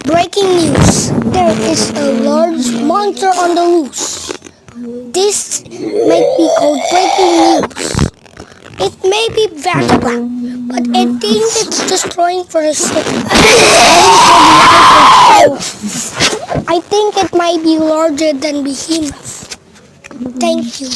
Breaking news. There is a large monster on the loose. This might be called breaking news. It may be vertebra, but I think it's destroying for a second. I think it might be larger than behemoth. Thank you.